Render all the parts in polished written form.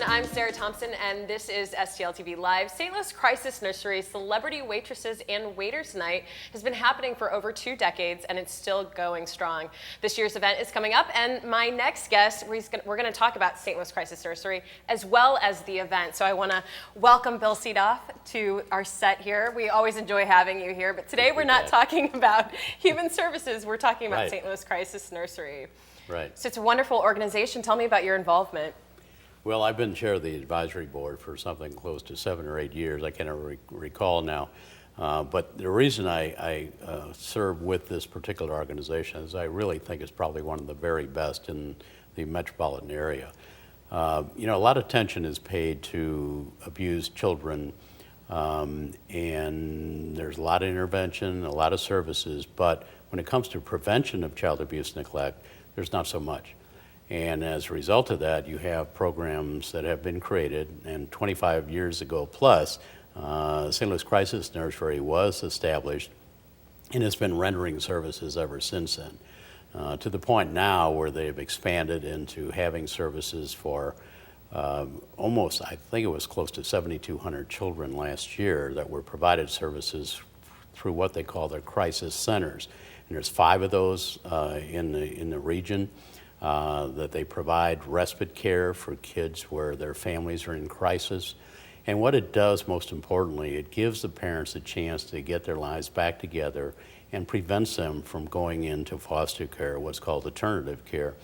I'm Sarah Thompson, and this is STL TV Live. St. Louis Crisis Nursery Celebrity Waitresses and Waiters Night has been happening for over 2 decades, and it's still going strong. This year's event is coming up, and my next guest, we're going to talk about St. Louis Crisis Nursery as well as the event. So I want to welcome Bill Seedoff to our set here. We always enjoy having you here, but today we're not talking about human services. We're talking about St. Louis Crisis Nursery. Right. So it's a wonderful organization. Tell me about your involvement. Well, I've been chair of the advisory board for something close to 7 or 8 years. I can't recall now. But the reason I serve with this particular organization is I really think it's probably one of the very best in the metropolitan area. You know, a lot of attention is paid to abused children, and there's a lot of intervention, a lot of services, but when it comes to prevention of child abuse and neglect, there's not so much. And as a result of that, you have programs that have been created, and 25 years ago plus, St. Louis Crisis Nursery was established and has been rendering services ever since then, to the point now where they've expanded into having services for almost, I think it was close to 7,200 children last year that were provided services through what they call their crisis centers. And there's 5 of those in the region. That they provide respite care for kids where their families are in crisis. And what it does, most importantly, it gives the parents a chance to get their lives back together and prevents them from going into foster care, what's called alternative care.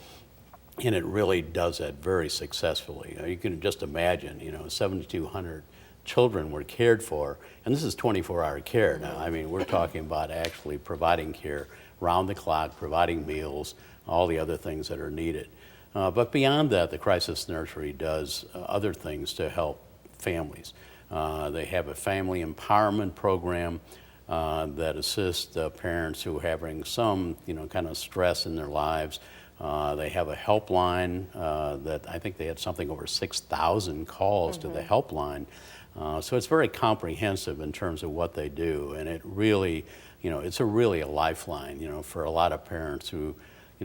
And it really does that very successfully. You can just imagine, 7,200 children were cared for, and this is 24-hour care now. I mean, we're talking about actually providing care round the clock, providing meals, all the other things that are needed. But beyond that, the Crisis Nursery does other things to help families. They have a family empowerment program that assists parents who are having some, kind of stress in their lives. They have a helpline that I think they had something over 6,000 calls to the helpline. So it's very comprehensive in terms of what they do, and it really, it's really a lifeline, for a lot of parents who,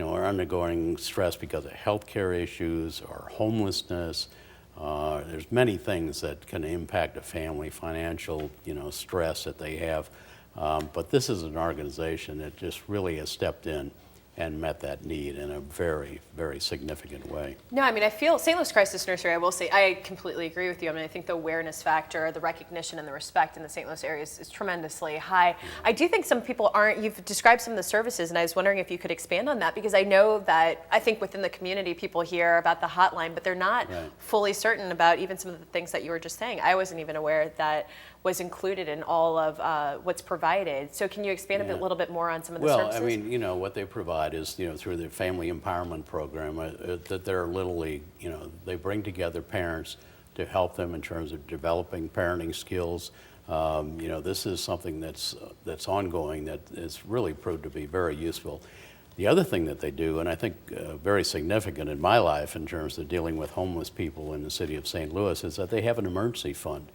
are undergoing stress because of health care issues or homelessness. There's many things that can impact a family, financial, stress that they have. But this is an organization that just really has stepped in and met that need in a very, very significant way. No, I mean, I feel St. Louis Crisis Nursery, I will say, I completely agree with you. I mean, I think the awareness factor, the recognition and the respect in the St. Louis area is tremendously high. I do think some people aren't, you've described some of the services, and I was wondering if you could expand on that, because I know that, I think within the community, people hear about the hotline, but they're not fully certain about even some of the things that you were just saying. I wasn't even aware that was included in all of what's provided. So can you expand a little bit more on some of the services? Well, I mean, what they provide is, through their family empowerment program, that they're literally, they bring together parents to help them in terms of developing parenting skills. This is something that's ongoing that is really proved to be very useful. The other thing that they do, and I think very significant in my life in terms of dealing with homeless people in the city of St. Louis, is that they have an emergency fund.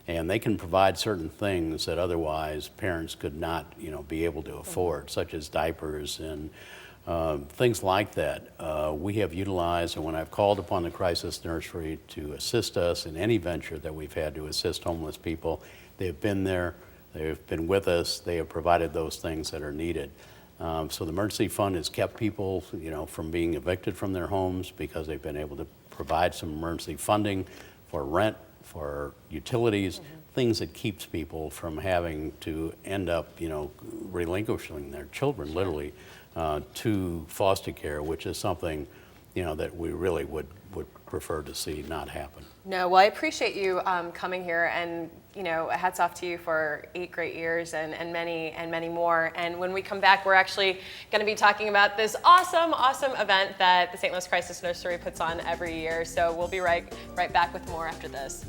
And they can provide certain things that otherwise parents could not, be able to afford, such as diapers and things like that. We have utilized, and when I've called upon the Crisis Nursery to assist us in any venture that we've had to assist homeless people, they've been there, they've been with us, they have provided those things that are needed. So the emergency fund has kept people, from being evicted from their homes because they've been able to provide some emergency funding for rent, for utilities, things that keeps people from having to end up, relinquishing their children literally to foster care, which is something, that we really would prefer to see not happen. No, well, I appreciate you coming here, and hats off to you for 8 great years and many more. And when we come back, we're actually going to be talking about this awesome event that the St. Louis Crisis Nursery puts on every year. So we'll be right back with more after this.